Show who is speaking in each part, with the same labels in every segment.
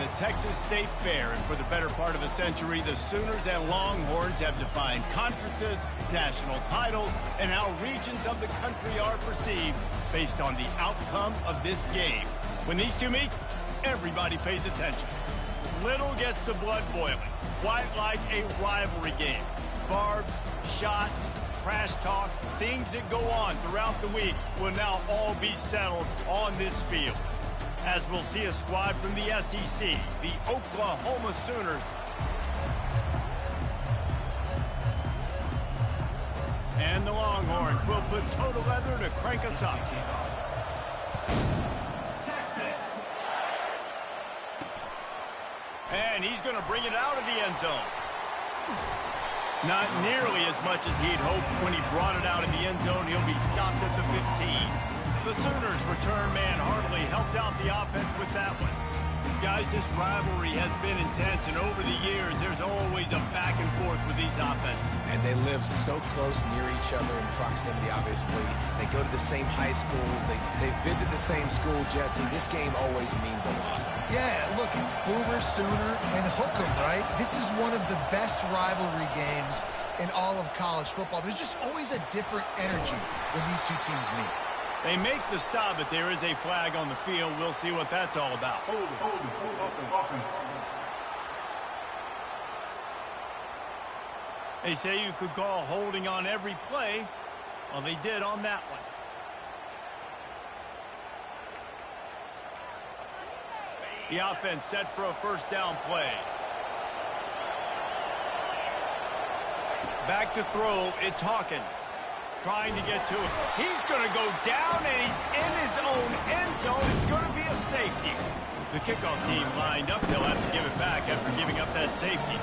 Speaker 1: the Texas State Fair, and for the better part of a century, the Sooners and Longhorns have defined conferences, national titles, and how regions of the country are perceived based on the outcome of this game. When these two meet, everybody pays attention. Little gets the blood boiling, quite like a rivalry game. Barbs, shots, trash talk, things that go on throughout the week will now all be settled on this field. As we'll see a squad from the SEC, the Oklahoma Sooners. And the Longhorns will put total leather to crank us up. Texas. And he's going to bring it out of the end zone. Not nearly as much as he'd hoped when he brought it out in the end zone. He'll be stopped at the 15. The Sooners' return man hardly helped out the offense with that one. Guys, this rivalry has been intense, and over the years, there's always a back and forth with these offenses.
Speaker 2: And they live so close near each other in proximity, obviously. They go to the same high schools. They visit the same school, Jesse. This game always means a lot.
Speaker 3: Yeah, look, it's Boomer, Sooner, and Hook'em, right? This is one of the best rivalry games in all of college football. There's just always a different energy when these two teams meet.
Speaker 1: They make the stop, but there is a flag on the field. We'll see what that's all about.
Speaker 4: Hold it.
Speaker 1: They say you could call holding on every play. Well, they did on that one. The offense set for a first down play. Back to throw, it's Hawkins. Trying to get to it. He's going to go down, and he's in his own end zone. It's going to be a safety. The kickoff team lined up. They'll have to give it back after giving up that safety.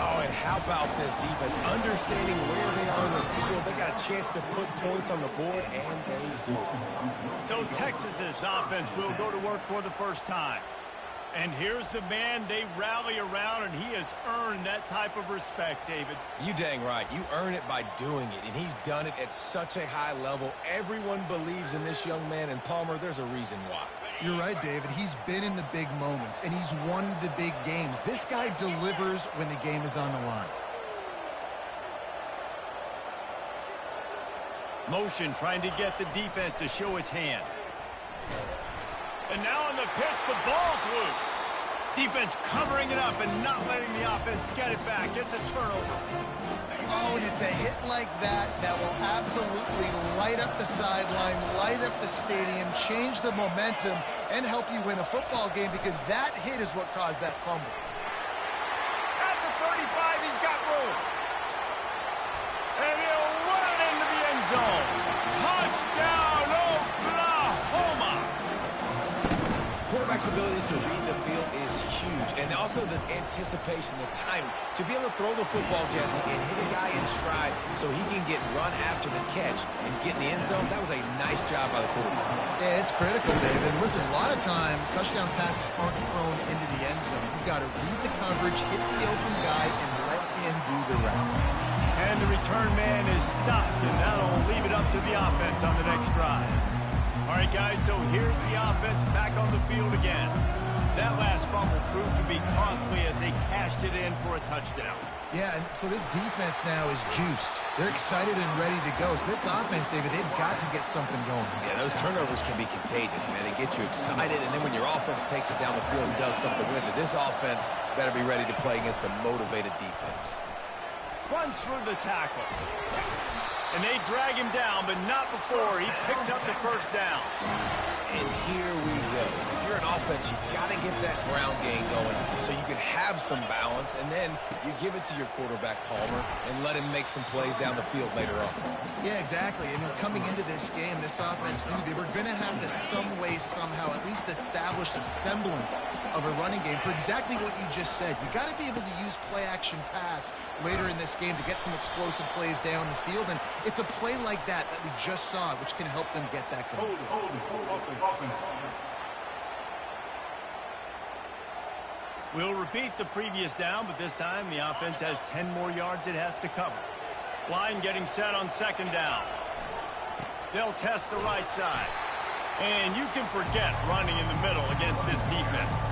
Speaker 2: Oh, and how about this defense? Understanding where they are in the field. They got a chance to put points on the board, and they do.
Speaker 1: So Texas's offense will go to work for the first time. And here's the man they rally around, and he has earned that type of respect, David.
Speaker 2: You dang right. You earn it by doing it, and he's done it at such a high level. Everyone believes in this young man, and Palmer, there's a reason why.
Speaker 3: You're right, David. He's been in the big moments, and he's won the big games. This guy delivers when the game is on the line.
Speaker 1: Motion trying to get the defense to show his hand. And now on the pitch, the ball's loose. Defense covering it up and not letting the offense get it back. It's a turnover.
Speaker 3: Oh, and it's a hit like that that will absolutely light up the sideline, light up the stadium, change the momentum, and help you win a football game, because that hit is what caused that fumble.
Speaker 1: At the 35, he's got room. And he'll run it into the end zone. Touchdown, Oklahoma!
Speaker 2: Quarterback's abilities to read the field is huge, and also the anticipation, the time to be able to throw the football, Jesse, and hit a guy in stride so he can get run after the catch and get in the end zone. That was a nice job by the quarterback.
Speaker 3: Yeah, it's critical, David. And listen, a lot of times touchdown passes aren't thrown into the end zone. You've got to read the coverage, hit the open guy, and let him do the rest.
Speaker 1: And the return man is stopped, and that'll leave it up to the offense on the next drive. All right, guys, so here's the offense back on the field again. That last fumble proved to be costly as they cashed it in for a touchdown.
Speaker 3: Yeah, and so this defense now is juiced. They're excited and ready to go. So this offense, David, they've got to get something going.
Speaker 2: Yeah, those turnovers can be contagious, man. They get you excited, and then when your offense takes it down the field and does something with it, this offense better be ready to play against a motivated defense.
Speaker 1: Runs through the tackle. And they drag him down, but not before he picks up the first down.
Speaker 2: And here we go. If you're an offense, you've got to get that ground game going so you can have some balance, and then you give it to your quarterback, Palmer, and let him make some plays down the field later on.
Speaker 3: Yeah, exactly. And coming into this game, this offense knew they were going to have to some way, somehow, at least establish a semblance of a running game for exactly what you just said. You got to be able to use play-action pass later in this game to get some explosive plays down the field, and it's a play like that that we just saw, which can help them get that going.
Speaker 4: Hold it.
Speaker 1: We'll repeat the previous down, but this time the offense has 10 more yards it has to cover. Line getting set on second down. They'll test the right side. And you can forget running in the middle against this defense.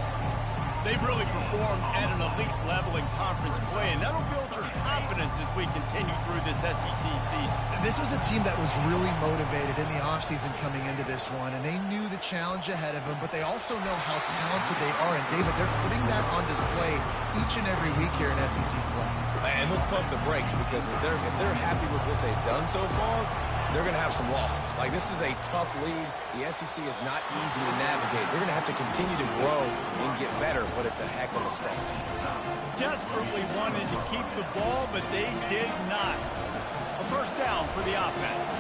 Speaker 1: They've really performed at an elite level in conference play, and that'll build your confidence as we continue through this SEC season.
Speaker 3: This was a team that was really motivated in the offseason coming into this one, and they knew the challenge ahead of them, but they also know how talented they are. And, David, they're putting that on display each and every week here in SEC play.
Speaker 2: And let's pump the brakes, because if they're happy with what they've done so far, they're going to have some losses. Like, this is a tough league. The SEC is not easy to navigate. They're going to have to continue to grow and get better, but it's a heck of a start.
Speaker 1: Desperately wanted to keep the ball, but they did not. A first down for the offense.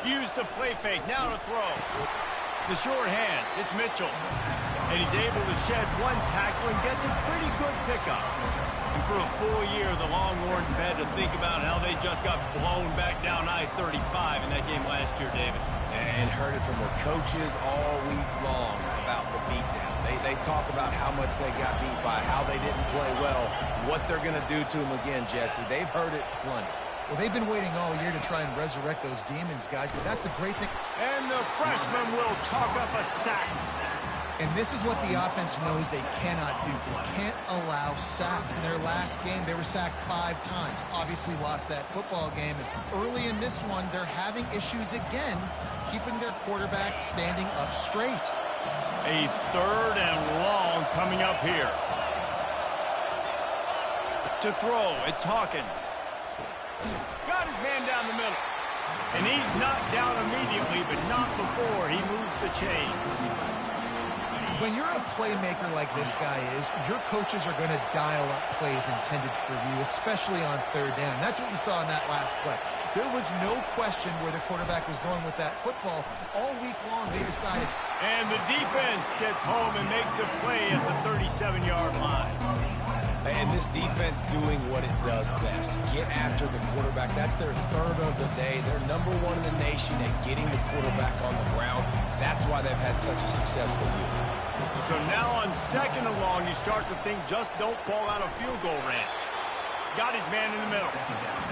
Speaker 1: Use the play fake. Now to throw. The short hands. It's Mitchell. And he's able to shed one tackle and gets a pretty good pickup. And for a full year, the Longhorns have had to think about how they just got blown back down I-35 in that game last year, David.
Speaker 2: And heard it from their coaches all week long about the beatdown. They talk about how much they got beat by, how they didn't play well, what they're going to do to them again, Jesse. They've heard it plenty.
Speaker 3: Well, they've been waiting all year to try and resurrect those demons, guys, but that's the great thing.
Speaker 1: And the freshman will chalk up a sack.
Speaker 3: And this is what the offense knows they cannot do. They can't allow sacks. In their last game, they were sacked 5 times. Obviously lost that football game. And early in this one, they're having issues again, keeping their quarterback standing up straight.
Speaker 1: A third and long coming up here. To throw, it's Hawkins. Got his man down the middle. And he's knocked down immediately, but not before he moves the chains.
Speaker 3: When you're a playmaker like this guy is, your coaches are going to dial up plays intended for you, especially on third down. That's what you saw in that last play. There was no question where the quarterback was going with that football. All week long, they decided.
Speaker 1: And the defense gets home and makes a play at the 37-yard line.
Speaker 2: And this defense doing what it does best. Get after the quarterback. That's their third of the day. They're number 1 in the nation at getting the quarterback on the ground. That's why they've had such a successful year.
Speaker 1: So now on second and long, you start to think just don't fall out of field goal range. Got his man in the middle.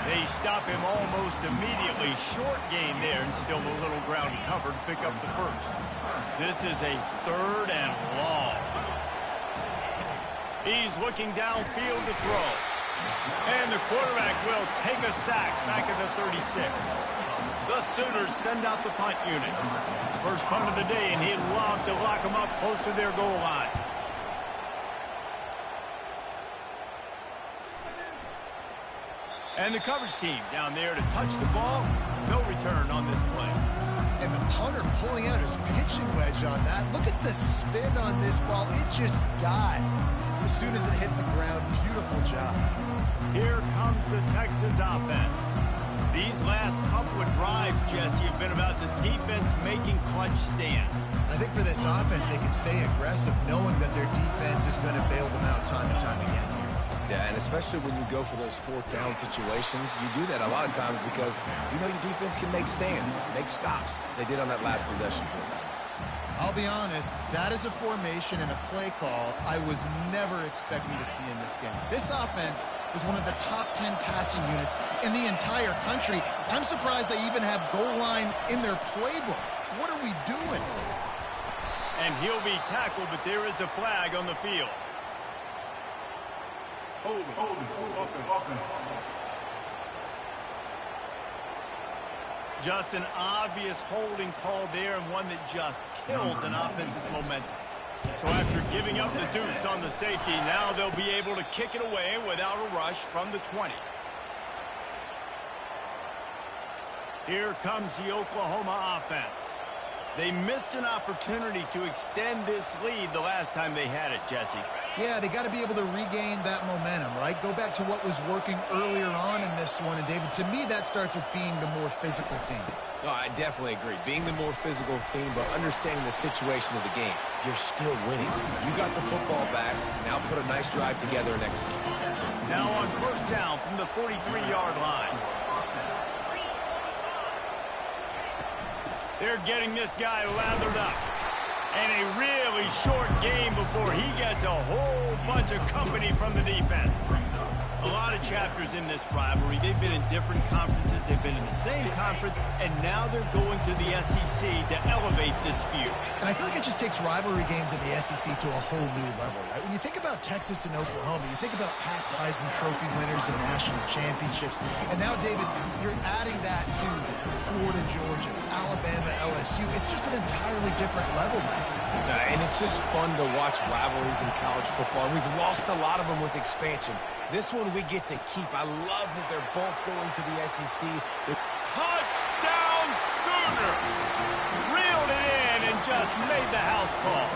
Speaker 1: They stop him almost immediately. Short gain there and still a little ground to cover to pick up the first. This is a third and long. He's looking downfield to throw. And the quarterback will take a sack back at the 36. The Sooners send out the punt unit. First punt of the day, and he'd love to lock them up close to their goal line. And the coverage team down there to touch the ball. No return on this play.
Speaker 3: And the punter pulling out his pitching wedge on that. Look at the spin on this ball. It just died as soon as it hit the ground. Beautiful job.
Speaker 1: Here comes the Texas offense. These last couple of drives, Jesse, have been about the defense making clutch stand.
Speaker 3: I think for this offense, they can stay aggressive knowing that their defense is going to bail them out time and time again here.
Speaker 2: Yeah, and especially when you go for those 4th down situations, you do that a lot of times because you know your defense can make stands, make stops. They did on that last possession for them.
Speaker 3: I'll be honest, that is a formation and a play call I was never expecting to see in this game. This offense is one of the top 10 passing units in the entire country. I'm surprised they even have goal line in their playbook. What are we doing?
Speaker 1: And he'll be tackled, but there is a flag on the field.
Speaker 4: Hold him.
Speaker 1: Just an obvious holding call there, and one that just kills an offense's momentum. So after giving up the deuce on the safety, now they'll be able to kick it away without a rush from the 20. Here comes the Oklahoma offense. They missed an opportunity to extend this lead the last time they had it, Jesse.
Speaker 3: Yeah, they got to be able to regain that momentum, right? Go back to what was working earlier on in this one. And, David, to me, that starts with being the more physical team.
Speaker 2: No, I definitely agree. Being the more physical team, but understanding the situation of the game. You're still winning. You got the football back. Now put a nice drive together and execute.
Speaker 1: Now on first down from the 43-yard line. They're getting this guy lathered up. And a really short game before he gets a whole bunch of company from the defense. A lot of chapters in this rivalry. They've been in different conferences. They've been in the same conference. And now they're going to the SEC to elevate this feud.
Speaker 3: And I feel like it just takes rivalry games in the SEC to a whole new level, right? When you think about Texas and Oklahoma, you think about past Heisman Trophy winners and national championships. And now, David, you're adding that to Florida, Georgia, Alabama, LSU. It's just an entirely different level now.
Speaker 2: And it's just fun to watch rivalries in college football. And we've lost a lot of them with expansion. This one we get to keep. I love that they're both going to the SEC.
Speaker 1: Touchdown Sooners! Reeled it in and just made the house call.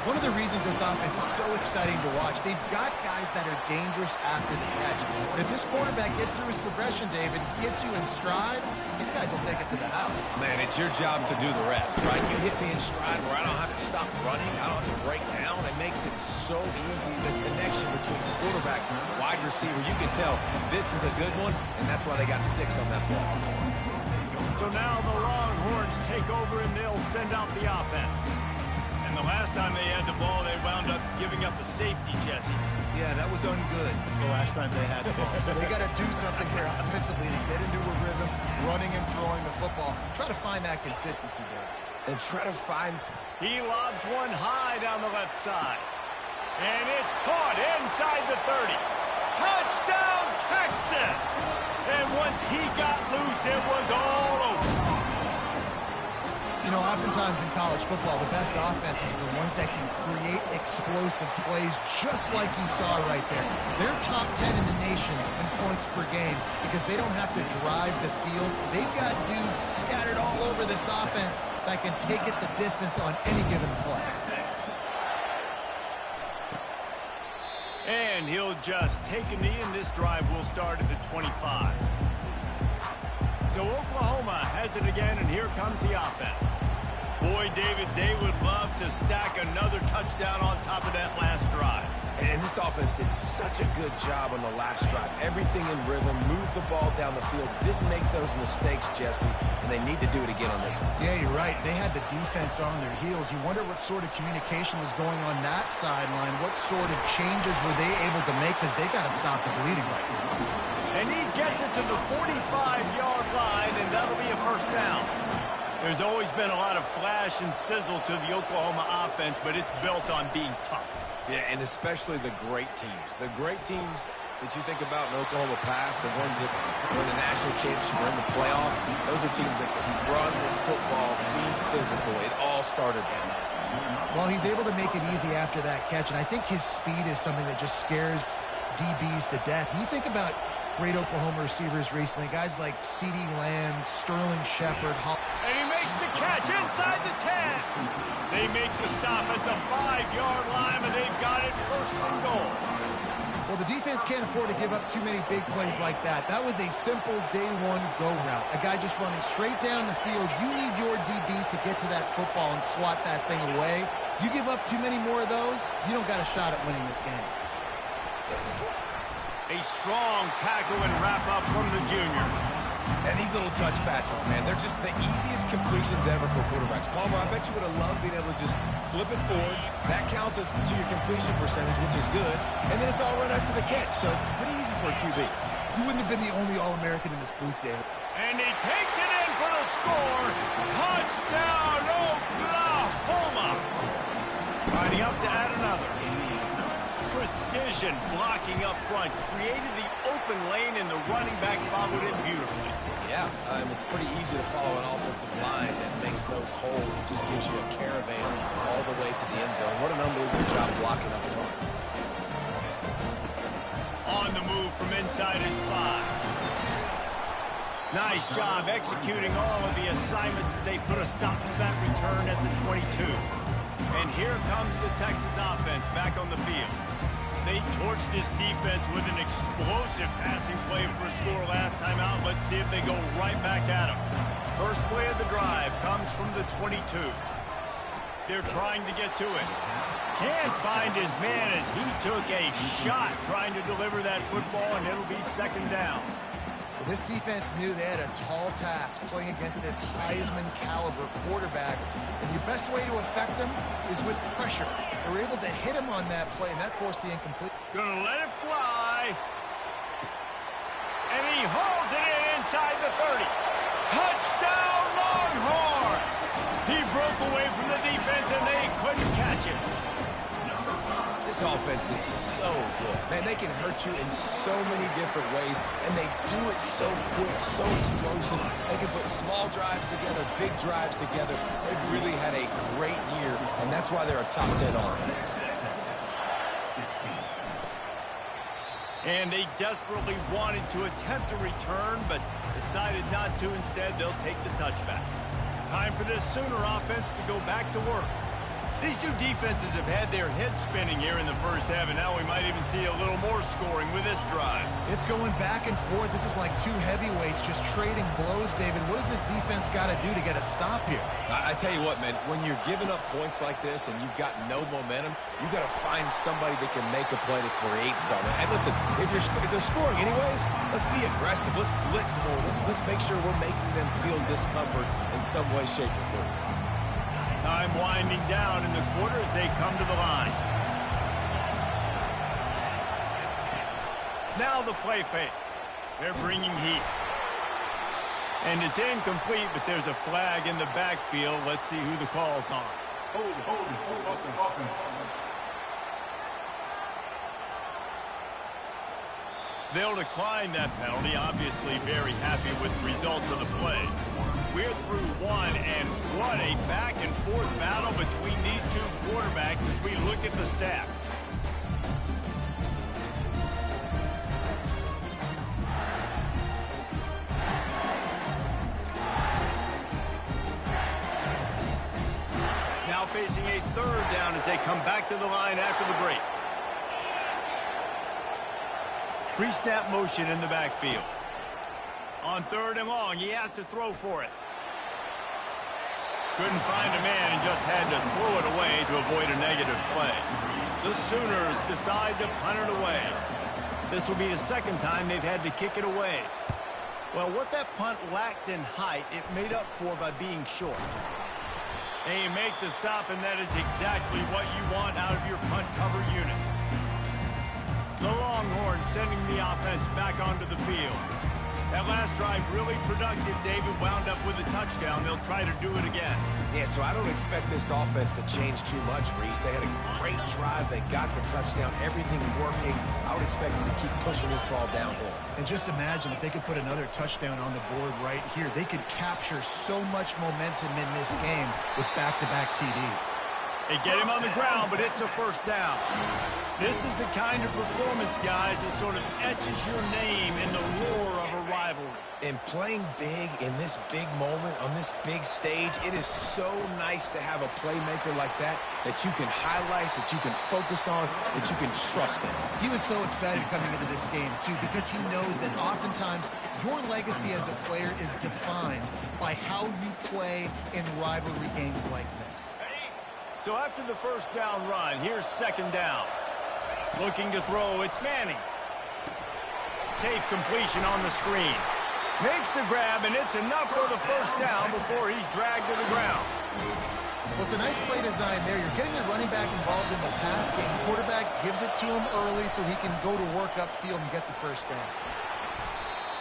Speaker 3: One of the reasons this offense is so exciting to watch, they've got guys that are dangerous after the catch. But if this quarterback gets through his progression, David, gets you in stride, these guys will take it to the house.
Speaker 2: Man, it's your job to do the rest, right? You hit me in stride where I don't have to stop running. I don't have to break down. It makes it so easy. The connection between quarterback and wide receiver, you can tell this is a good one, and that's why they got 6 on that play.
Speaker 1: So now the Longhorns take over and they'll send out the offense. And the last time they had the ball, they wound up giving up a safety, Jesse.
Speaker 3: Yeah, that was ungood the last time they had the ball. So they got to do something here offensively to get into a rhythm, running and throwing the football. Try to find that consistency, David.
Speaker 2: And try to find...
Speaker 1: He lobs one high down the left side. And it's caught inside the 30. Touchdown, Texas! And once he got loose, it was all over.
Speaker 3: You know, oftentimes in college football, the best offenses are the ones that can create explosive plays just like you saw right there. They're top 10 in the nation in points per game because they don't have to drive the field. They've got dudes scattered all over this offense that can take it the distance on any given play.
Speaker 1: And he'll just take a knee, and this drive will start at the 25. So Oklahoma has it again, and here comes the offense. Boy, David, they would love to stack another touchdown on top of that last drive.
Speaker 2: And this offense did such a good job on the last drive. Everything in rhythm, moved the ball down the field, didn't make those mistakes, Jesse, and they need to do it again on this one.
Speaker 3: Yeah, you're right. They had the defense on their heels. You wonder what sort of communication was going on that sideline. What sort of changes were they able to make because they got to stop the bleeding right now.
Speaker 1: And he gets it to the 45-yard line, and that'll be a first down. There's always been a lot of flash and sizzle to the Oklahoma offense, but it's built on being tough.
Speaker 2: Yeah, and especially the great teams. The great teams that you think about in Oklahoma past, the ones that were in the national championship or in the playoff, those are teams that can run the football, be physical. It all started there.
Speaker 3: Well, he's able to make it easy after that catch, and I think his speed is something that just scares DBs to death. When you think about great Oklahoma receivers recently, guys like CeeDee Lamb, Sterling Shepard.
Speaker 1: And he makes the catch inside the 10. They make the stop at the 5-yard line, and they've got it first and goal.
Speaker 3: Well, the defense can't afford to give up too many big plays like that. That was a simple day one go route. A guy just running straight down the field. You need your DBs to get to that football and swat that thing away. You give up too many more of those, you don't got a shot at winning this game.
Speaker 1: A strong tackle and wrap-up from the junior.
Speaker 2: And these little touch passes, man, they're just the easiest completions ever for quarterbacks. Palmer, I bet you would have loved being able to just flip it forward. That counts as to your completion percentage, which is good. And then it's all run after the catch, so pretty easy for a QB.
Speaker 3: You wouldn't have been the only All-American in this booth, David.
Speaker 1: And he takes it in for the score. Touchdown, Oklahoma. Riding up to add another. Precision blocking up front created the open lane, and the running back followed it beautifully.
Speaker 2: Yeah, it's pretty easy to follow an offensive line that makes those holes. It just gives you a caravan all the way to the end zone. What an unbelievable job blocking up front.
Speaker 1: On the move from inside his 5. Nice job executing all of the assignments as they put a stop to that return at the 22. And here comes the Texas offense back on the field. They torched this defense with an explosive passing play for a score last time out. Let's see if they go right back at him. First play of the drive comes from the 22. They're trying to get to it. Can't find his man as he took a shot trying to deliver that football, and it'll be second down.
Speaker 3: Well, this defense knew they had a tall task playing against this Heisman-caliber quarterback, and the best way to affect them is with pressure. They were able to hit him on that play, and that forced the incomplete.
Speaker 1: Gonna let it fly. play. And he hauls it in inside the 30. Touchdown, Longhorns! He broke away from the defense, and they couldn't catch him.
Speaker 2: This offense is so good. Man, they can hurt you in so many different ways, and they do it so quick, so explosive. They can put small drives together, big drives together. They've really had a great year, and that's why they're a top 10 offense.
Speaker 1: And they desperately wanted to attempt a return, but decided not to. Instead, they'll take the touchback. Time for this Sooner offense to go back to work. These two defenses have had their heads spinning here in the first half, and now we might even see a little more scoring with this drive.
Speaker 3: It's going back and forth. This is like two heavyweights just trading blows, David. What does this defense got to do to get a stop here?
Speaker 2: I tell you what, man, when you're giving up points like this and you've got no momentum, you've got to find somebody that can make a play to create something. And listen, if they're scoring anyways, let's be aggressive. Let's blitz more. Let's make sure we're making them feel discomfort in some way, shape, or form.
Speaker 1: Time winding down in the quarter as they come to the line. Now the play fake. They're bringing heat. And it's incomplete, but there's a flag in the backfield. Let's see who the call's on.
Speaker 4: Hold.
Speaker 1: They'll decline that penalty, obviously very happy with the results of the play. We're through one, and what a back-and-forth battle between these two quarterbacks as we look at the stats. Now facing a third down as they come back to the line after the break. Pre-snap motion in the backfield. On third and long, he has to throw for it. Couldn't find a man and just had to throw it away to avoid a negative play. The Sooners decide to punt it away. This will be the second time they've had to kick it away. Well, what that punt lacked in height, it made up for by being short. They make the stop, and that is exactly what you want out of your punt cover unit. The Longhorns sending the offense back onto the field. That last drive really productive. David wound up with a touchdown. They'll try to do it again.
Speaker 2: Yeah, so I don't expect this offense to change too much, Reese. They had a great drive. They got the touchdown. Everything working. I would expect them to keep pushing this ball downhill.
Speaker 3: And just imagine if they could put another touchdown on the board right here. They could capture so much momentum in this game with back-to-back TDs.
Speaker 1: They get him on the ground, but it's a first down. This is the kind of performance, guys, that sort of etches your name in the roar of a rivalry.
Speaker 2: And playing big in this big moment, on this big stage, it is so nice to have a playmaker like that you can highlight, that you can focus on, that you can trust in.
Speaker 3: He was so excited coming into this game, too, because he knows that oftentimes your legacy as a player is defined by how you play in rivalry games like this.
Speaker 1: So after the first down run, here's second down. Looking to throw, it's Manning. Safe completion on the screen. Makes the grab, and it's enough for the first down before he's dragged to the ground.
Speaker 3: Well, it's a nice play design there. You're getting the running back involved in the pass game. Quarterback gives it to him early so he can go to work upfield and get the first down.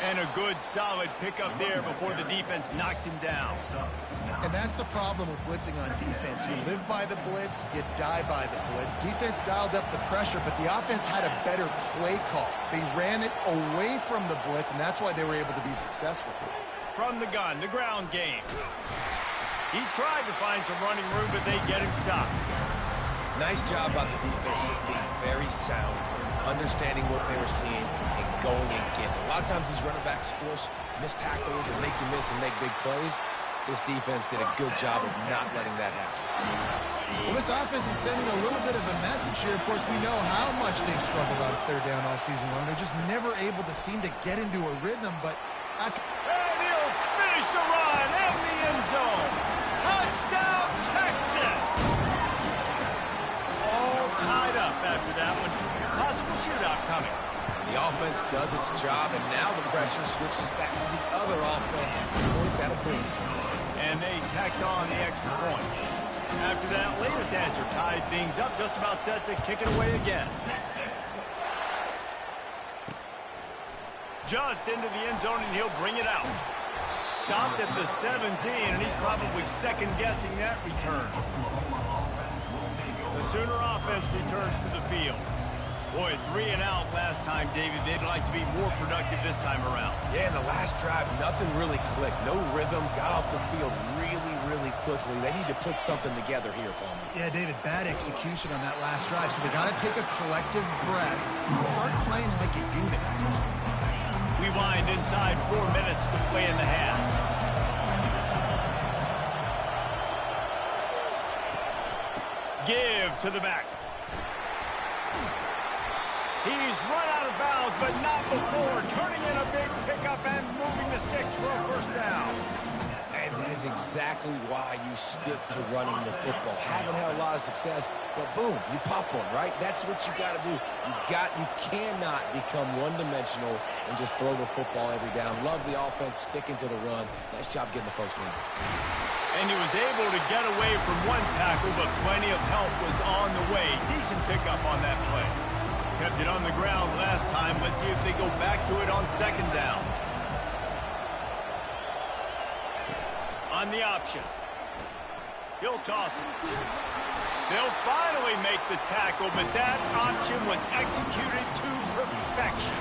Speaker 1: And a good, solid pickup there before the defense knocks him down.
Speaker 3: And that's the problem with blitzing on defense. You live by the blitz, you die by the blitz. Defense dialed up the pressure, but the offense had a better play call. They ran it away from the blitz, and that's why they were able to be successful.
Speaker 1: From the gun, the ground game. He tried to find some running room, but they get him stopped.
Speaker 2: Nice job by the defense, just being very sound, understanding what they were seeing, and going and getting it. A lot of times these running backs force missed tackles and make you miss and make big plays. This defense did a good job of not letting that happen.
Speaker 3: Well, this offense is sending a little bit of a message here. Of course, we know how much they've struggled on third down all season long. They're just never able to seem to get into a rhythm, but after...
Speaker 1: And he'll finish the run in the end zone. Touchdown, Texans! All tied up after that one. Possible shootout coming.
Speaker 2: The offense does its job, and now the pressure switches back to the other offense. Points at a point.
Speaker 1: And they tacked on the extra point. After that latest answer tied things up, just about set to kick it away again. Just into the end zone, and he'll bring it out. Stopped at the 17, and he's probably second-guessing that return. The Sooner offense returns to the field. Boy, 3 and out last time, David. They'd like to be more productive this time around.
Speaker 2: Yeah, in the last drive, nothing really clicked. No rhythm, got off the field really quickly. They need to put something together here, Palmer.
Speaker 3: Yeah, David, bad execution on that last drive. So they got to take a collective breath and start playing like a unit.
Speaker 1: We wind inside 4 minutes to play in the half. Give to the back. He's run out of bounds, but not before. Turning in a big pickup and moving the sticks for a first down.
Speaker 2: And that is exactly why you stick to running the football. Haven't had a lot of success, but boom, you pop one, right? That's what you got to do. You cannot become one-dimensional and just throw the football every down. Love the offense sticking to the run. Nice job getting the first down.
Speaker 1: And he was able to get away from one tackle, but plenty of help was on the way. Decent pickup on that play. Kept it on the ground last time. Let's see if they go back to it on second down. On the option. He'll toss it. They'll finally make the tackle, but that option was executed to perfection.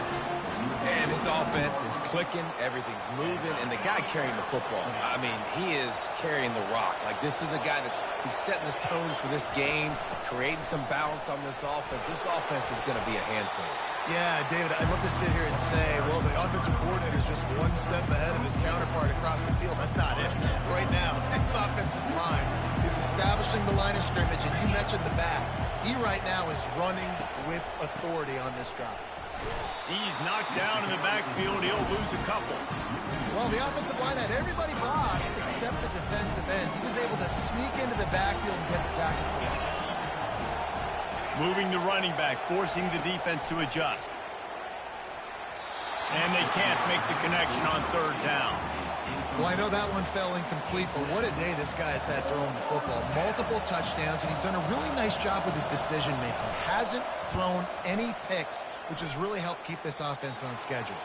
Speaker 2: And this offense is clicking, everything's moving, and the guy carrying the football, I mean, he is carrying the rock. Like, this is a guy he's setting this tone for this game, creating some balance on this offense. This offense is going to be a handful.
Speaker 3: Yeah, David, I'd love to sit here and say, well, the offensive coordinator is just one step ahead of his counterpart across the field. That's not it. Right now, this offensive line is establishing the line of scrimmage, and you mentioned the back. He right now is running with authority on this drive.
Speaker 1: He's knocked down in the backfield. He'll lose a couple.
Speaker 3: Well, the offensive line had everybody blocked except the defensive end. He was able to sneak into the backfield and get the tackle for once.
Speaker 1: Moving the running back, forcing the defense to adjust. And they can't make the connection on third down.
Speaker 3: Well, I know that one fell incomplete, but what a day this guy has had throwing the football. Multiple touchdowns, and he's done a really nice job with his decision-making. Hasn't thrown any picks, which has really helped keep this offense on schedule.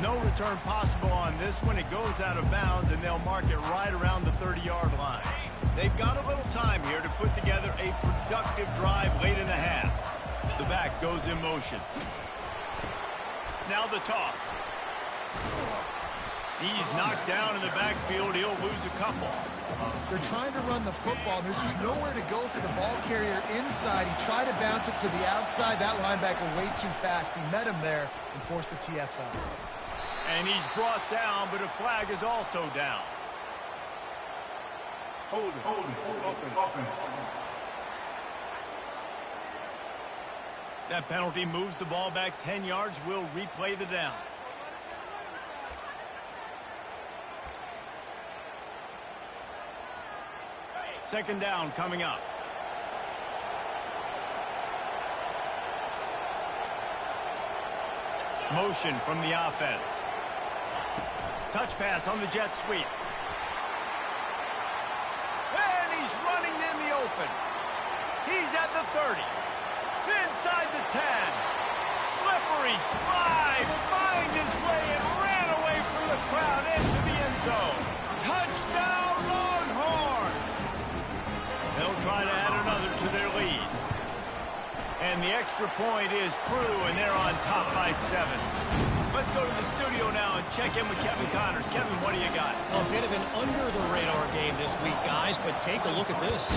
Speaker 1: No return possible on this one. It goes out of bounds, and they'll mark it right around the 30-yard line. They've got a little time here to put together a productive drive late in the half. The back goes in motion. Now the toss. He's knocked down in the backfield. He'll lose a couple.
Speaker 3: They're trying to run the football. There's just nowhere to go for the ball carrier inside. He tried to bounce it to the outside. That linebacker way too fast. He met him there and forced the TFL.
Speaker 1: And he's brought down, but a flag is also down.
Speaker 4: Hold it. Offense.
Speaker 1: That penalty moves the ball back 10 yards. We'll replay the down. Second down coming up. Motion from the offense. Touch pass on the jet sweep. And he's running in the open. He's at the 30. Inside the 10. Slippery slide. Find his way and ran away from the crowd into the end zone. Touchdown Longhorns. They'll try to add another to their lead. And the extra point is true, and they're on top by 7. Let's go to the studio now and check in with Kevin Connors. Kevin, what do you got?
Speaker 5: A bit of an under-the-radar game this week, guys, but take a look at this.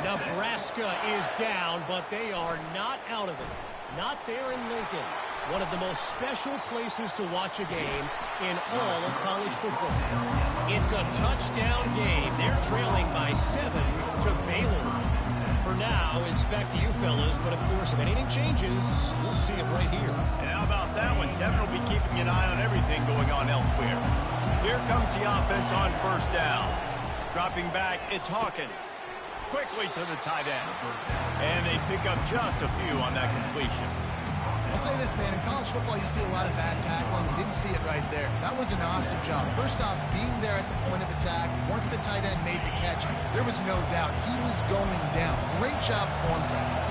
Speaker 5: Nebraska is down, but they are not out of it. Not there in Lincoln. One of the most special places to watch a game in all of college football. It's a touchdown game. They're trailing by 7 to Baylor. For now, it's back to you fellas, but of course, if anything changes, we'll see it right here.
Speaker 1: And how about that one? Kevin will be keeping an eye on everything going on elsewhere. Here comes the offense on first down. Dropping back, it's Hawkins. Quickly to the tight end. And they pick up just a few on that completion.
Speaker 3: I'll say this, man. In college football, you see a lot of bad tackling. You didn't see it right there. That was an awesome job. First off, being there at the point of attack. Once the tight end made the catch, there was no doubt he was going down. Great job form tackle.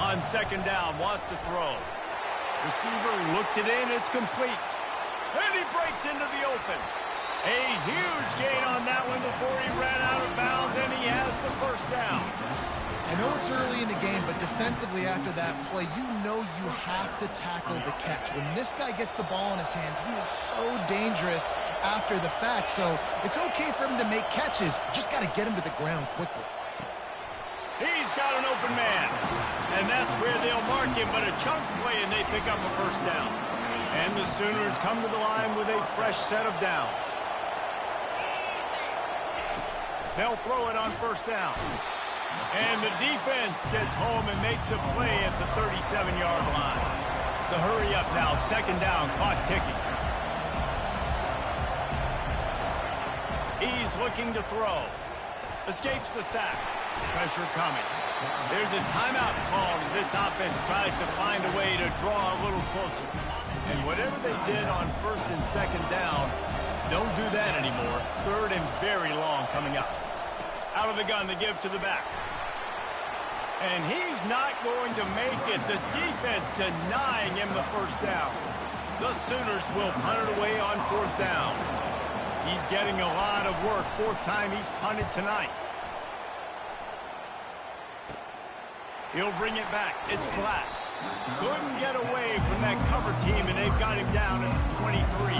Speaker 1: On second down, wants to throw. Receiver looks it in. It's complete. And he breaks into the open. A huge gain on that one before he ran out of bounds, and he has the first down.
Speaker 3: I know it's early in the game, but defensively after that play, you know you have to tackle the catch. When this guy gets the ball in his hands, he is so dangerous after the fact. So it's okay for him to make catches. Just got to get him to the ground quickly.
Speaker 1: He's got an open man. And that's where they'll mark him, but a chunk play, and they pick up a first down. And the Sooners come to the line with a fresh set of downs. They'll throw it on first down. And the defense gets home and makes a play at the 37-yard line. The hurry up now, second down, clock ticking. He's looking to throw. Escapes the sack. Pressure coming. There's a timeout called as this offense tries to find a way to draw a little closer. And whatever they did on first and second down, don't do that anymore. Third and very long coming up. Out of the gun to give to the back. And he's not going to make it. The defense denying him the first down. The Sooners will punt it away on fourth down. He's getting a lot of work. Fourth time he's punted tonight. He'll bring it back. It's Black. Couldn't get away from that cover team, and they've got him down at 23.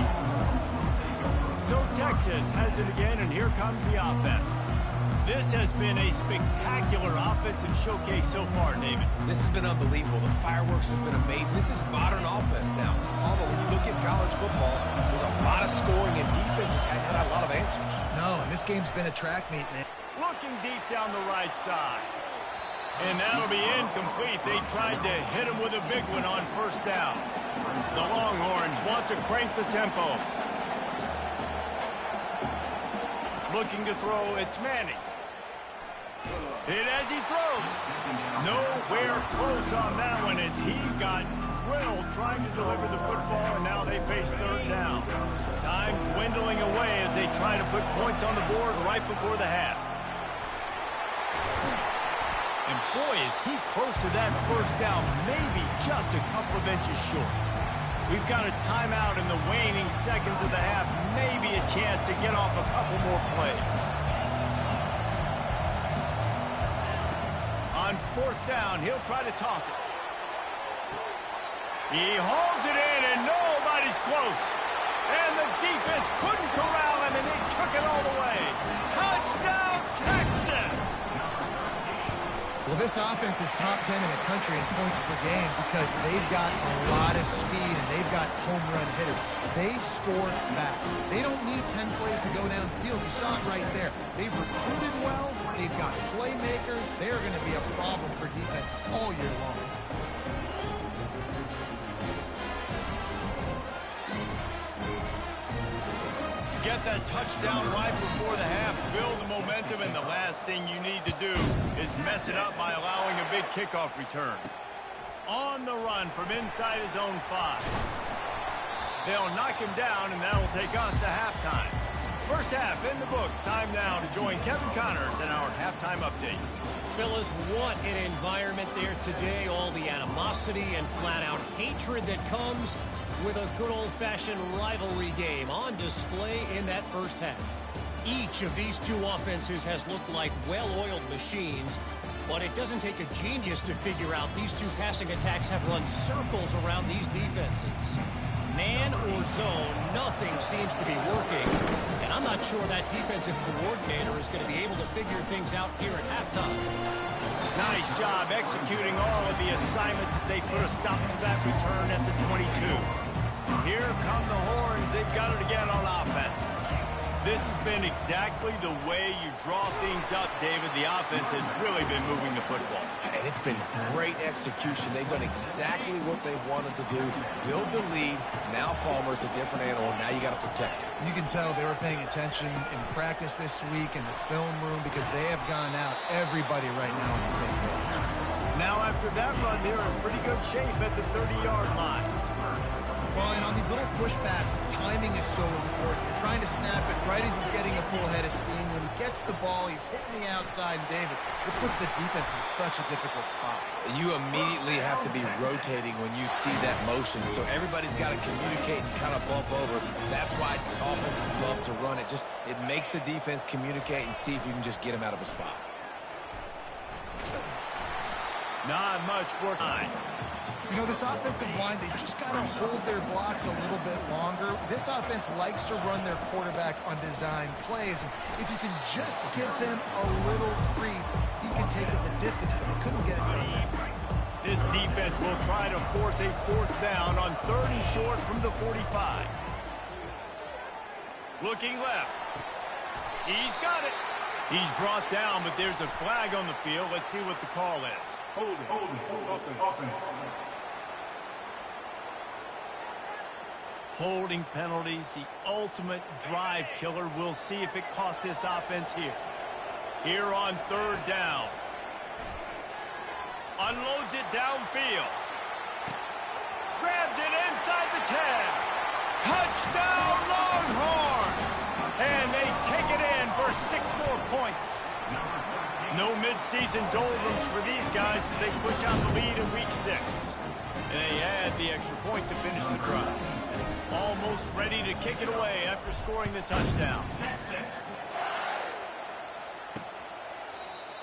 Speaker 1: So Texas has it again, and here comes the offense. This has been a spectacular offensive showcase so far, David.
Speaker 2: This has been unbelievable. The fireworks has been amazing. This is modern offense now. Palmer, when you look at college football, there's a lot of scoring, and defenses hadn't had a lot of answers.
Speaker 3: No, and this game's been a track meet, man.
Speaker 1: Looking deep down the right side. And that'll be incomplete. They tried to hit him with a big one on first down. The Longhorns want to crank the tempo. Looking to throw, it's Manning. Hit as he throws. Nowhere close on that one as he got drilled trying to deliver the football, and now they face third down. Time dwindling away as they try to put points on the board right before the half. And boy, is he close to that first down, maybe just a couple of inches short. We've got a timeout in the waning seconds of the half, maybe a chance to get off a couple more plays. On fourth down, he'll try to toss it. He hauls it in, and nobody's close. And the defense couldn't corral him, and they took it all the way. Touchdown, Texas!
Speaker 3: Well, this offense is top 10 in the country in points per game because they've got a lot of speed and they've got home run hitters. They score fast. They don't need 10 plays to go down the field. You saw it right there. They've recruited well. They've got playmakers. They're going to be a problem for defenses all year long.
Speaker 1: Get that touchdown right before the half, build the momentum, and the last thing you need to do is mess it up by allowing a big kickoff return. On the run from inside his own 5. They'll knock him down, and that'll take us to halftime. First half in the books. Time now to join Kevin Connors in our halftime update.
Speaker 5: Fellas, what an environment there today. All the animosity and flat-out hatred that comes with a good old-fashioned rivalry game on display in that first half. Each of these two offenses has looked like well-oiled machines, but it doesn't take a genius to figure out these two passing attacks have run circles around these defenses. Man or zone, nothing seems to be working, and I'm not sure that defensive coordinator is going to be able to figure things out here at halftime.
Speaker 1: Nice job executing all of the assignments as they put a stop to that return at the 22. And here come the Horns. They've got it again on offense. This has been exactly the way you draw things up, David. The offense has really been moving the football.
Speaker 2: And it's been great execution. They've done exactly what they wanted to do. Build the lead. Now Palmer's a different animal. Now you got to protect it.
Speaker 3: You can tell they were paying attention in practice this week in the film room because they have gone out, everybody right now on the same page.
Speaker 1: Now after that run, they're in pretty good shape at the 30-yard line.
Speaker 3: Well, Well, and on these little push passes, timing is so important. You're trying to snap it right as he's getting a full head of steam. When he gets the ball, he's hitting the outside, and David, it puts the defense in such a difficult spot.
Speaker 2: You immediately have to be rotating when you see that motion, so everybody's got to communicate and kind of bump over. That's why offenses love to run it. It makes the defense communicate and see if you can just get him out of a spot.
Speaker 1: Not much work.
Speaker 3: You know, this offensive line, they just got to hold their blocks a little bit longer. This offense likes to run their quarterback on design plays. And if you can just give him a little crease, he can take it the distance, but they couldn't get it done.
Speaker 1: This defense will try to force a 4th down on 3rd and short from the 45. Looking left. He's got it. He's brought down, but there's a flag on the field. Let's see what the call is.
Speaker 4: Holding, offense.
Speaker 1: Holding penalties, the ultimate drive killer. We'll see if it costs this offense here. Here on 3rd down. Unloads it downfield. Grabs it inside the 10. Touchdown, Longhorns! And they take it in for 6 more points. No midseason doldrums for these guys as they push out the lead in week 6. And they add the extra point to finish the drive. Almost ready to kick it away after scoring the touchdown.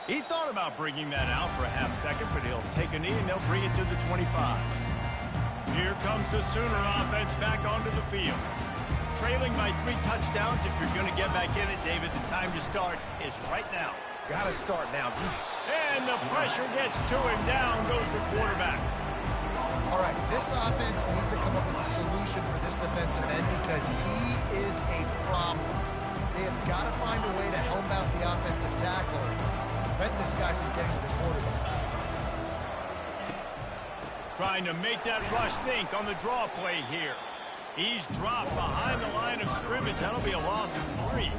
Speaker 1: He thought about bringing that out for a half second, but he'll take a knee and they'll bring it to the 25. Here comes the Sooner offense back onto the field. Trailing by 3 touchdowns. If you're going to get back in it, David, the time to start is right now.
Speaker 2: Got to start now.
Speaker 1: And the pressure gets to him. Down goes the quarterback.
Speaker 3: All right, this offense needs to come up with a solution for this defensive end because he is a problem. They have got to find a way to help out the offensive tackle and prevent this guy from getting to the quarterback.
Speaker 1: Trying to make that rush think on the draw play here. He's dropped behind the line of scrimmage. That'll be a loss of 3.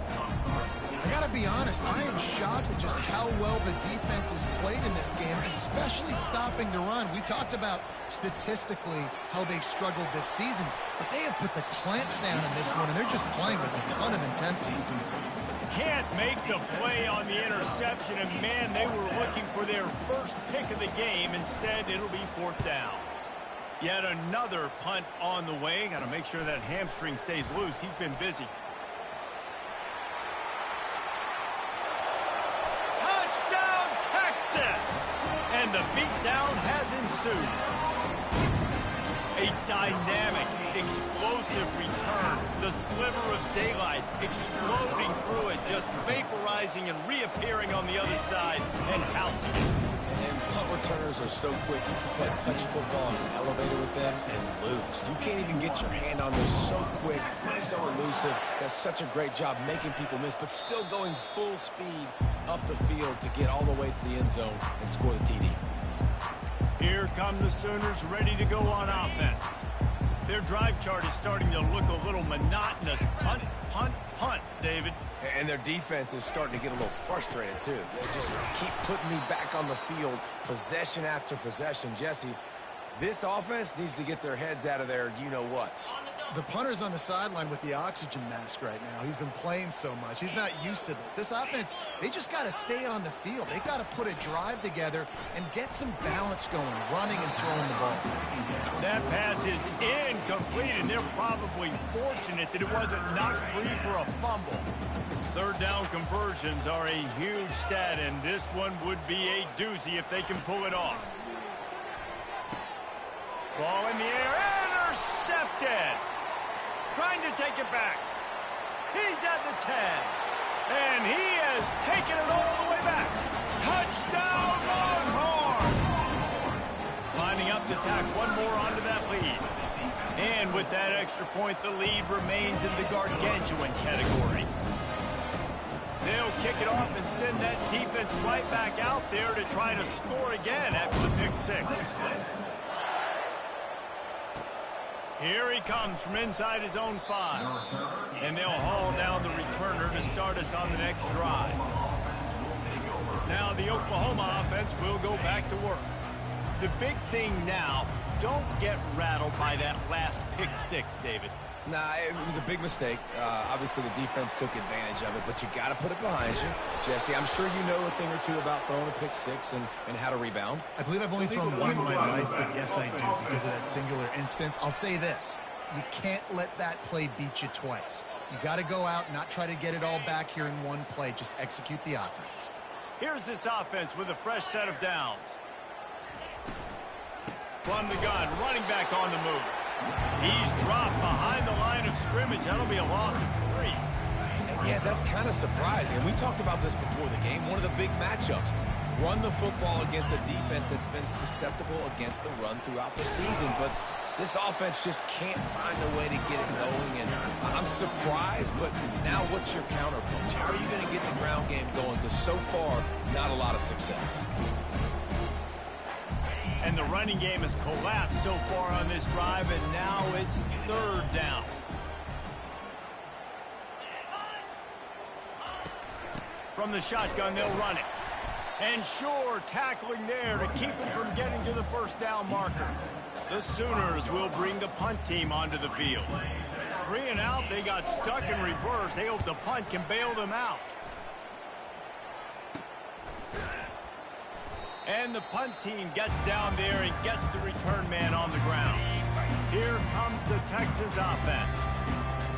Speaker 3: I got to be honest, I am shocked at just how well the defense has played in this game, especially stopping the run. We talked about statistically how they've struggled this season, but they have put the clamps down in this one, and they're just playing with a ton of intensity.
Speaker 1: Can't make the play on the interception, and man, they were looking for their first pick of the game. Instead, it'll be 4th down. Yet another punt on the way. Got to make sure that hamstring stays loose. He's been busy. Touchdown, Texas! And the beatdown has ensued. A dynamic, explosive return. The sliver of daylight exploding through it, just vaporizing and reappearing on the other side and housing it.
Speaker 2: And punt returners are so quick. You can play touch football in an elevator with them and lose. You can't even get your hand on them. So quick, so elusive. Does such a great job making people miss, but still going full speed up the field to get all the way to the end zone and score the TD.
Speaker 1: Here come the Sooners ready to go on offense. Their drive chart is starting to look a little monotonous. Punt, punt, punt, David.
Speaker 2: And their defense is starting to get a little frustrated, too. They just keep putting me back on the field, possession after possession. Jesse, this offense needs to get their heads out of their you-know-whats.
Speaker 3: The punter's on the sideline with the oxygen mask right now. He's been playing so much. He's not used to this. This offense, they just got to stay on the field. They got to put a drive together and get some balance going, running and throwing the ball.
Speaker 1: That pass is incomplete, and they're probably fortunate that it wasn't knocked free for a fumble. 3rd down conversions are a huge stat, and this one would be a doozy if they can pull it off. Ball in the air, intercepted. Trying to take it back. He's at the 10. And he has taken it all the way back. Touchdown, Longhorns! Lining up to tack one more onto that lead. And with that extra point, the lead remains in the gargantuan category. They'll kick it off and send that defense right back out there to try to score again after the pick 6. Here he comes from inside his own 5. And they'll haul down the returner to start us on the next drive. Now the Oklahoma offense will go back to work. The big thing now don't get rattled by that last pick six, David.
Speaker 2: Nah, it was a big mistake. Obviously, the defense took advantage of it, but you got to put it behind you. Jesse, I'm sure you know a thing or two about throwing a pick six and how to rebound.
Speaker 3: I believe I've only thrown one in my life, but yes, I do because of that singular instance. I'll say this. You can't let that play beat you twice. You got to go out and not try to get it all back here in one play. Just execute the offense.
Speaker 1: Here's this offense with a fresh set of downs. From the gun, running back on the move. He's dropped behind the line of scrimmage. That'll be a loss of 3.
Speaker 2: And yeah, that's kind of surprising. And we talked about this before the game. One of the big matchups. Run the football against a defense that's been susceptible against the run throughout the season. But this offense just can't find a way to get it going. And I'm surprised, but now what's your counterpunch? How are you going to get the ground game going? Because so far, not a lot of success.
Speaker 1: And the running game has collapsed so far on this drive, and now it's 3rd down. From the shotgun, they'll run it. And sure, tackling there to keep it from getting to the first down marker. The Sooners will bring the punt team onto the field. 3 and out, they got stuck in reverse. They hope the punt can bail them out. And the punt team gets down there and gets the return man on the ground. Here comes the Texas offense.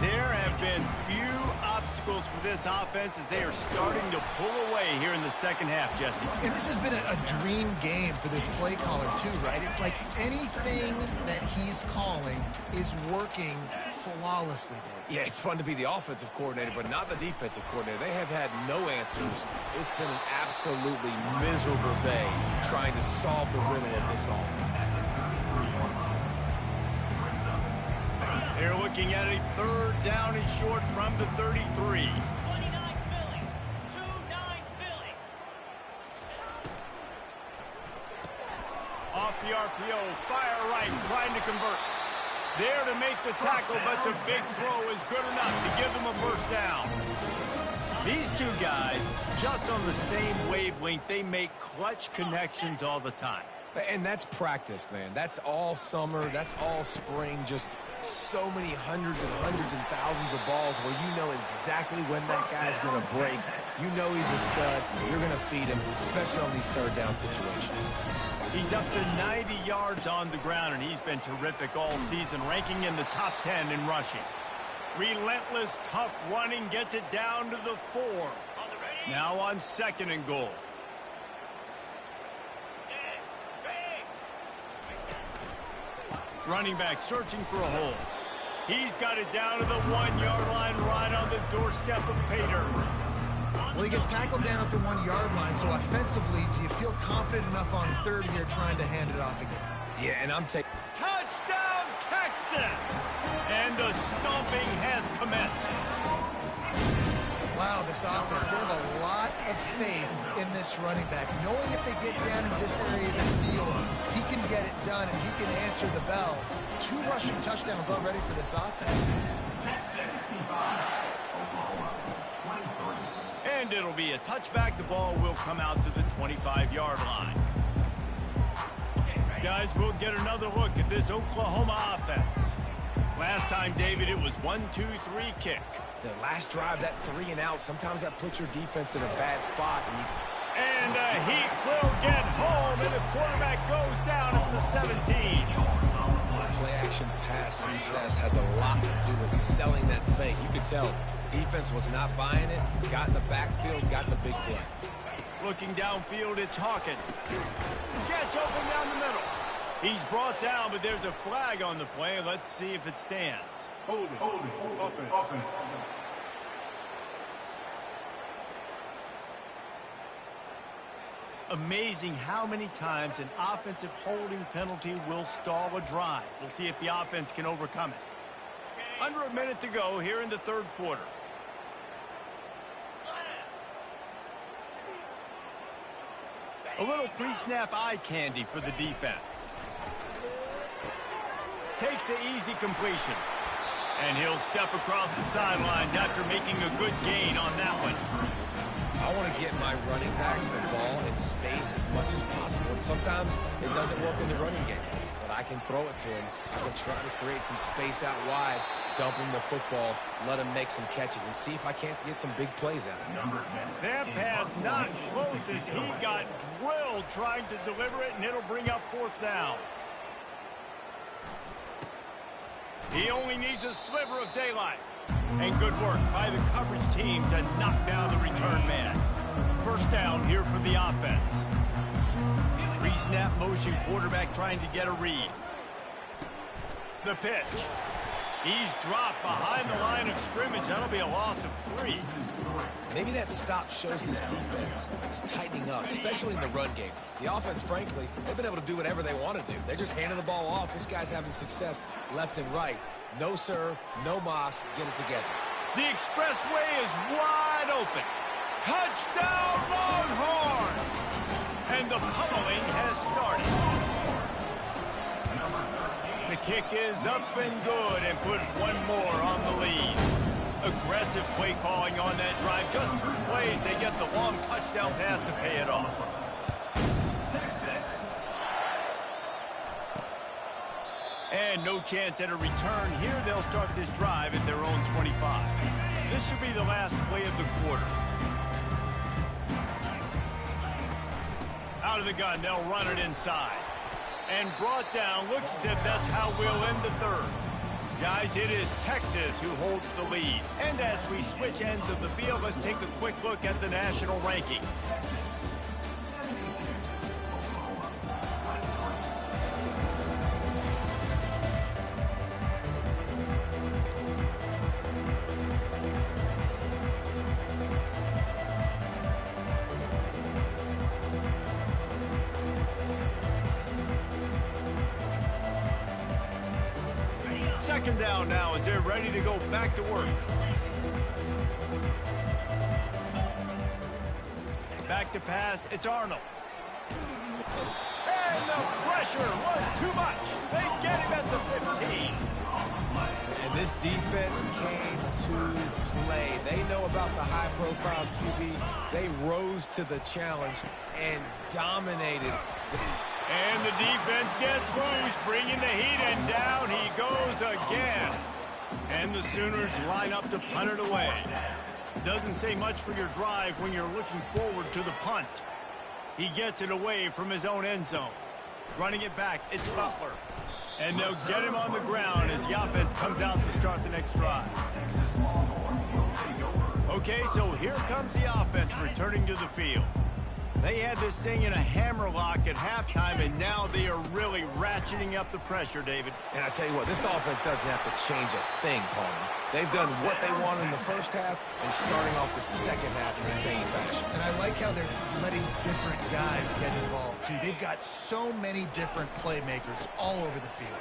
Speaker 1: There have been few obstacles for this offense as they are starting to pull away here in the second half, Jesse.
Speaker 3: And this has been a dream game for this play caller, too, right? It's like anything that he's calling is working flawlessly, Dave.
Speaker 2: Yeah, it's fun to be the offensive coordinator, but not the defensive coordinator. They have had no answers. It's been an absolutely miserable day trying to solve the riddle of this offense.
Speaker 1: They're looking at a 3rd down and short from the 33.
Speaker 5: 29 Philly. 2-9 Philly.
Speaker 1: Off the RPO, fire right, trying to convert. There to make the tackle, but the big throw is good enough to give them a first down. These two guys, just on the same wavelength, they make clutch connections all the time.
Speaker 2: And that's practice, man. That's all summer. That's all spring. Just so many hundreds and thousands of balls where you know exactly when that guy's going to break. You know he's a stud. You're going to feed him, especially on these 3rd down situations.
Speaker 1: He's up to 90 yards on the ground, and he's been terrific all season, ranking in the top 10 in rushing. Relentless, tough running gets it down to the 4. Now on 2nd and goal. Running back searching for a hole. He's got it down to the 1-yard line right on the doorstep of Pater.
Speaker 3: Well, he gets tackled down at the 1-yard line, so offensively, do you feel confident enough on 3rd here trying to hand it off again?
Speaker 2: Yeah, and I'm taking...
Speaker 1: Touchdown, Texas! And the stomping has commenced.
Speaker 3: Wow, this offense, they have a lot of faith in this running back, knowing if they get down in this area of the field, he can get it done and he can answer the bell. 2 rushing touchdowns already for this offense.
Speaker 1: And it'll be a touchback. The ball will come out to the 25-yard line. Guys, we'll get another look at this Oklahoma offense. Last time, David, it was 1-2-3 kick.
Speaker 2: The last drive, that 3 and out, sometimes that puts your defense in a bad spot.
Speaker 1: And Heat will get home, and the quarterback goes down at the 17.
Speaker 2: Play-action pass success has a lot to do with selling that fake. You could tell defense was not buying it, got in the backfield, got the big play.
Speaker 1: Looking downfield, it's Hawkins. Catch open down the middle. He's brought down, but there's a flag on the play. Let's see if it stands.
Speaker 4: Hold it. Offense.
Speaker 1: Amazing how many times an offensive holding penalty will stall a drive. We'll see if the offense can overcome it. Under a minute to go here in the 3rd quarter. A little pre-snap eye candy for the defense. Takes the easy completion. And he'll step across the sidelines after making a good gain on that one.
Speaker 2: I want to get my running backs the ball in space as much as possible. And sometimes it doesn't work in the running game. But I can throw it to him. I can try to create some space out wide, dump him the football, let him make some catches, and see if I can't get some big plays out of him.
Speaker 1: That pass not close as he got drilled trying to deliver it, and it'll bring up 4th down. He only needs a sliver of daylight. And good work by the coverage team to knock down the return man. 1st down here for the offense. Pre-snap motion quarterback trying to get a read. The pitch. He's dropped behind the line of scrimmage. That'll be a loss of 3.
Speaker 2: Maybe that stop shows this defense is tightening up, especially in the run game. The offense, frankly, they've been able to do whatever they want to do. They're just handing the ball off. This guy's having success left and right. No sir, no mas, get it together.
Speaker 1: The expressway is wide open. Touchdown Longhorns! And the pummeling has started. The kick is up and good and put one more on the lead. Aggressive play calling on that drive. Just 2 plays, they get the long touchdown pass to pay it off. And no chance at a return here. They'll start this drive at their own 25. This should be the last play of the quarter. Out of the gun, they'll run it inside. And brought down, looks as if that's how we'll end the 3rd. Guys, it is Texas who holds the lead. And as we switch ends of the field, let's take a quick look at the national rankings. Second down now as they're ready to go back to work. Back to pass, it's Arnold. And the pressure was too much. They get him at the 15.
Speaker 2: And this defense came to play. They know about the high-profile QB. They rose to the challenge and dominated.
Speaker 1: And the defense gets loose, bringing the heat, and down he goes again. And the Sooners line up to punt it away. Doesn't say much for your drive when you're looking forward to the punt. He gets it away from his own end zone. Running it back, it's Butler. And they'll get him on the ground as the offense comes out to start the next drive. Okay, so here comes the offense returning to the field. They had this thing in a hammerlock at halftime, and now they are really ratcheting up the pressure, David.
Speaker 2: And I tell you what, this offense doesn't have to change a thing, Palmer. They've done what they wanted in the first half and starting off the second half in the same fashion.
Speaker 3: And I like how they're letting different guys get involved, too. They've got so many different playmakers all over the field.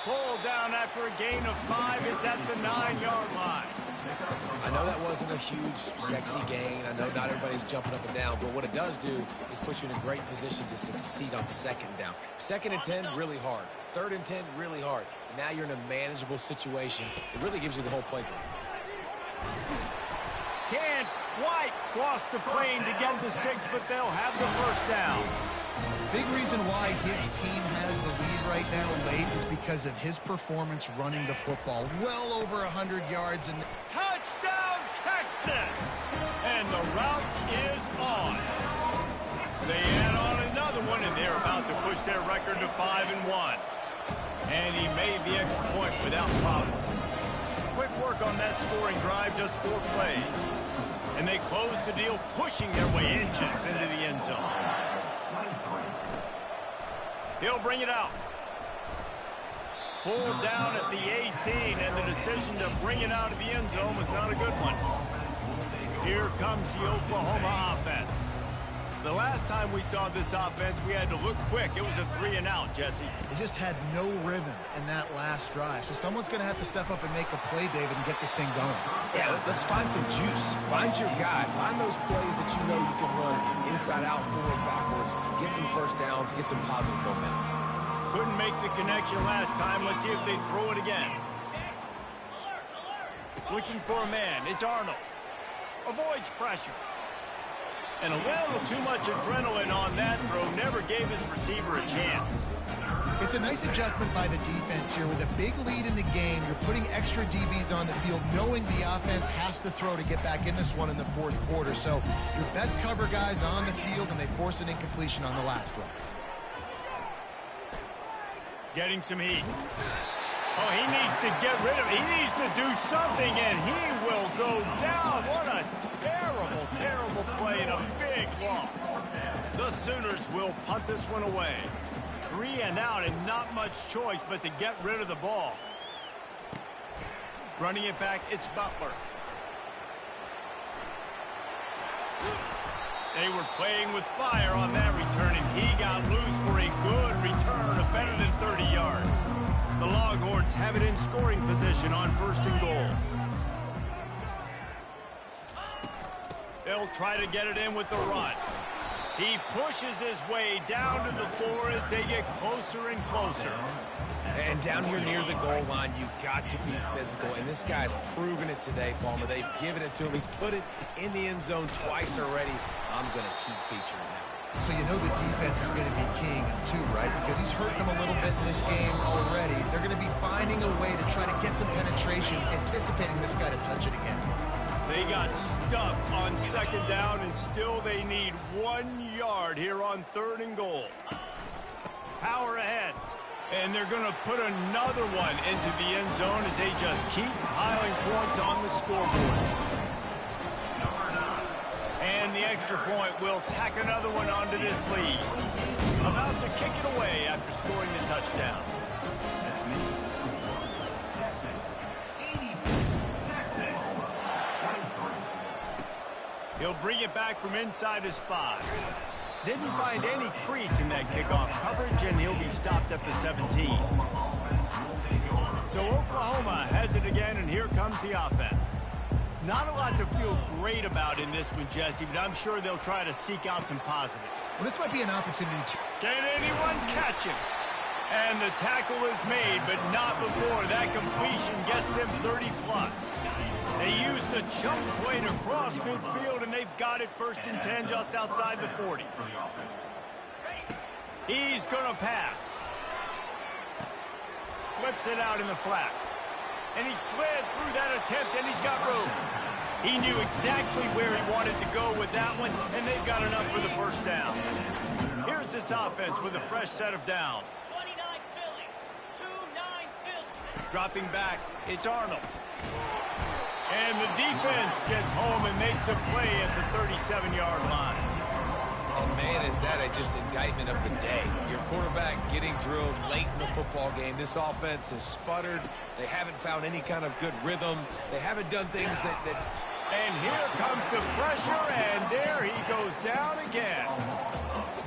Speaker 1: Pull down after a gain of 5. It's at the 9-yard line.
Speaker 2: I know that wasn't a huge, sexy gain. I know not everybody's jumping up and down, but what it does do is put you in a great position to succeed on 2nd down. 2nd and 10, really hard. 3rd and 10, really hard. Now you're in a manageable situation. It really gives you the whole playground.
Speaker 1: Can't quite cross the plane to get the 6, but they'll have the 1st down.
Speaker 3: Big reason why his team has the lead right now late is because of his performance running the football. Well over 100 yards. And
Speaker 1: touchdown, Texas! And the route is on. They add on another one, and they're about to push their record to 5-1. And he made the extra point without problem. Quick work on that scoring drive, just 4 plays. And they close the deal, pushing their way inches into the end zone. He'll bring it out. Pulled down at the 18, and the decision to bring it out of the end zone was not a good one. Here comes the Oklahoma offense. The last time we saw this offense, we had to look quick. It was a 3-and-out, Jesse.
Speaker 3: They just had no rhythm in that last drive. So someone's going to have to step up and make a play, David, and get this thing going.
Speaker 2: Yeah, let's find some juice. Find your guy. Find those plays that you know you can run inside out, forward, backwards. Get some 1st downs. Get some positive momentum.
Speaker 1: Couldn't make the connection last time. Let's see if they throw it again. Looking for a man. It's Arnold. Avoids pressure. And a little too much adrenaline on that throw never gave his receiver a chance.
Speaker 3: It's a nice adjustment by the defense here. With a big lead in the game, you're putting extra DBs on the field, knowing the offense has to throw to get back in this one in the fourth quarter. So your best cover guys on the field, and they force an incompletion on the last one.
Speaker 1: Getting some heat. Oh, he needs to get rid of it. He needs to do something, and he will go down. What a terrible, terrible play and a big loss. The Sooners will punt this one away. 3 and out, and not much choice but to get rid of the ball. Running it back, it's Butler. They were playing with fire on that return, and he got loose for a good return of better than 30 yards. The Longhorns have it in scoring position on 1st and goal. They'll try to get it in with the run. He pushes his way down to the floor as they get closer and closer.
Speaker 2: And down here near the goal line, you've got to be physical. And this guy's proven it today, Palmer. They've given it to him. He's put it in the end zone twice already. I'm going to keep featuring him.
Speaker 3: So you know the defense is going to be keying him too, right? Because he's hurting them a little bit in this game already. They're going to be finding a way to try to get some penetration, anticipating this guy to touch it again.
Speaker 1: They got stuffed on 2nd down, and still they need 1 yard here on 3rd and goal. Power ahead. And they're going to put another one into the end zone as they just keep piling points on the scoreboard. And the extra point will tack another one onto this lead. About to kick it away after scoring the touchdown. He'll bring it back from inside his 5. Didn't find any crease in that kickoff coverage, and he'll be stopped at the 17. So Oklahoma has it again, and here comes the offense. Not a lot to feel great about in this one, Jesse, but I'm sure they'll try to seek out some positives.
Speaker 3: Well, this might be an opportunity to...
Speaker 1: Can anyone catch him? And the tackle is made, but not before that completion gets them 30+. They used the jump play to cross midfield, and they've got it 1st and 10 just outside the 40. He's going to pass. Flips it out in the flat. And he slid through that attempt, and he's got room. He knew exactly where he wanted to go with that one, and they've got enough for the 1st down. Here's this offense with a fresh set of downs.
Speaker 5: 29 Philly. 2-9 Philly.
Speaker 1: Dropping back, it's Arnold. And the defense gets home and makes a play at the 37-yard line.
Speaker 2: And, man, is that just indictment of the day. Your quarterback getting drilled late in the football game. This offense has sputtered. They haven't found any kind of good rhythm. They haven't done things that...
Speaker 1: And here comes the pressure, and there he goes down again.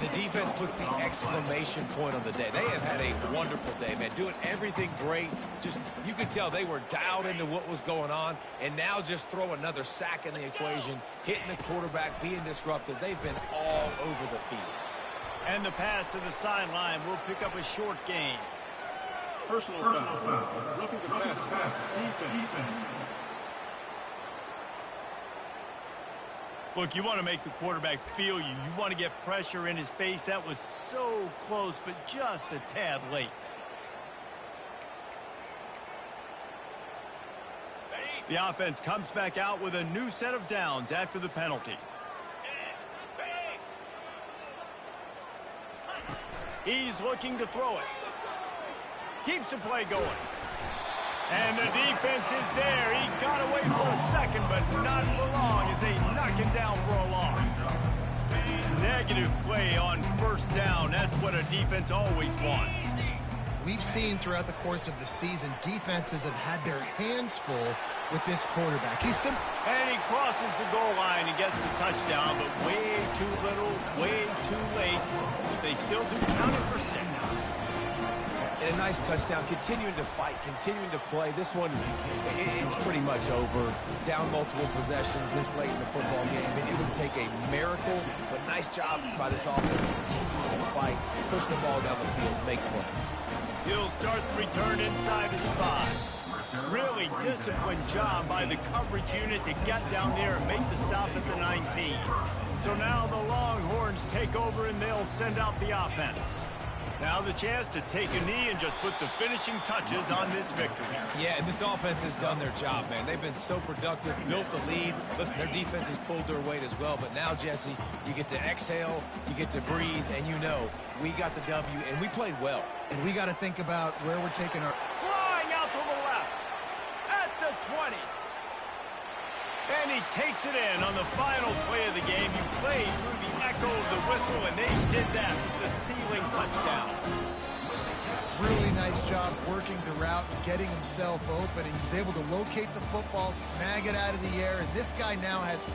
Speaker 2: The defense puts the exclamation point on the day. They have had a wonderful day, man. Doing everything great. Just, you could tell they were dialed into what was going on. And now just throw another sack in the equation, hitting the quarterback, being disrupted. They've been all over the field.
Speaker 1: And the pass to the sideline will pick up a short gain.
Speaker 4: Personal foul. Roughing the pass. Defense.
Speaker 1: Look, you want to make the quarterback feel you. You want to get pressure in his face. That was so close, but just a tad late. The offense comes back out with a new set of downs after the penalty. He's looking to throw it. Keeps the play going. And the defense is there. He got away for a second, but not for long as they knock him down for a loss. Negative play on 1st down. That's what a defense always wants.
Speaker 3: We've seen throughout the course of the season, defenses have had their hands full with this quarterback.
Speaker 1: And he crosses the goal line and gets the touchdown, but way too little, way too late. But they still do count it for 6.
Speaker 2: And a nice touchdown, continuing to fight, continuing to play. This one, it's pretty much over. Down multiple possessions this late in the football game. It would take a miracle, but nice job by this offense continuing to fight, push the ball down the field, make plays.
Speaker 1: He'll start the return inside his 5. Really disciplined job by the coverage unit to get down there and make the stop at the 19. So now the Longhorns take over and they'll send out the offense. Now the chance to take a knee and just put the finishing touches on this victory.
Speaker 2: Yeah, and this offense has done their job, man. They've been so productive, built the lead. Listen, their defense has pulled their weight as well. But now, Jesse, you get to exhale, you get to breathe, and you know we got the W, and we played well.
Speaker 3: And we got to think about where we're taking our...
Speaker 1: Flying out to the left at the 20. And he takes it in on the final play of the game. You played through the echo of the whistle, and they did that with the ceiling touchdown.
Speaker 3: Really nice job working the route, getting himself open, and he's able to locate the football, snag it out of the air, and this guy now has